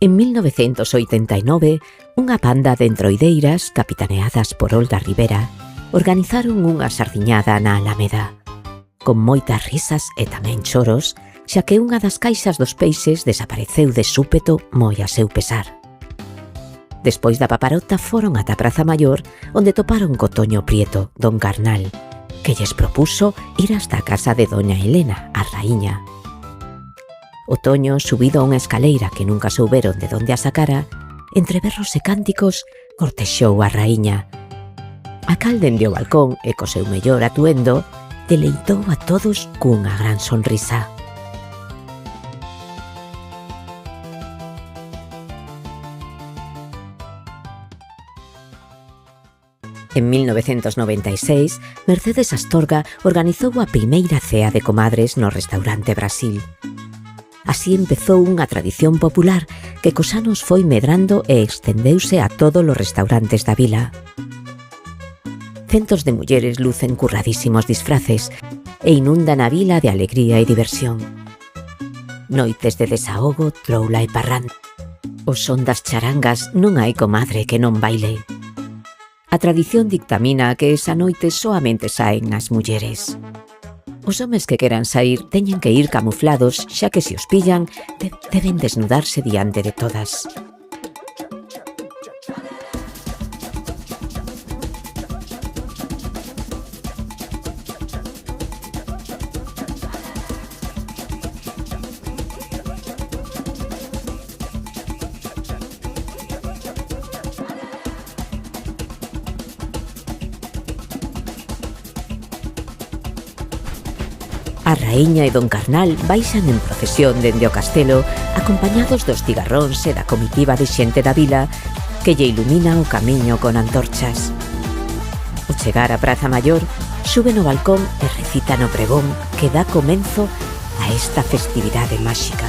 En 1989, unha banda de entroideiras capitaneadas por Olga Rivera organizaron unha sardiñada na Alameda, con moitas risas e tamén choros, xa que unha das caixas dos peixes desapareceu de súpeto moi a seu pesar. Despois da paparota foron ata a Praza Maior, onde toparon co Toño Prieto, don Carnal, que lles propuso ir hasta a casa de doña Elena, a raíña. O Toño, subido a unha escaleira que nunca souberon de onde a sacara, entre berros e cánticos, cortexou a raíña. A cal dende o balcón e co seu mellor atuendo, deleitou a todos cunha gran sonrisa. En 1996, Mercedes Astorga organizou a primeira cea de comadres no restaurante Brasil. Así empezou unha tradición popular que cos anos foi medrando e extendeuse a todos os restaurantes da vila. Centos de mulleres lucen curradísimos disfraces e inundan a vila de alegría e diversión. Noites de desahogo, troula e parranda. O son das charangas non hai comadre que non baile. A tradición dictamina que esa noite soamente saen as mulleres. Os homes que queran sair teñen que ir camuflados, xa que se os pillan deben desnudarse diante de todas. A raíña e don Carnal baixan en procesión dende o castelo, acompañados dos cigarróns e da comitiva de xente da vila que lle ilumina o camiño con antorchas. Ao chegar á Praza Maior, suben ao balcón e recitan o pregón que dá comenzo a esta festividade máxica.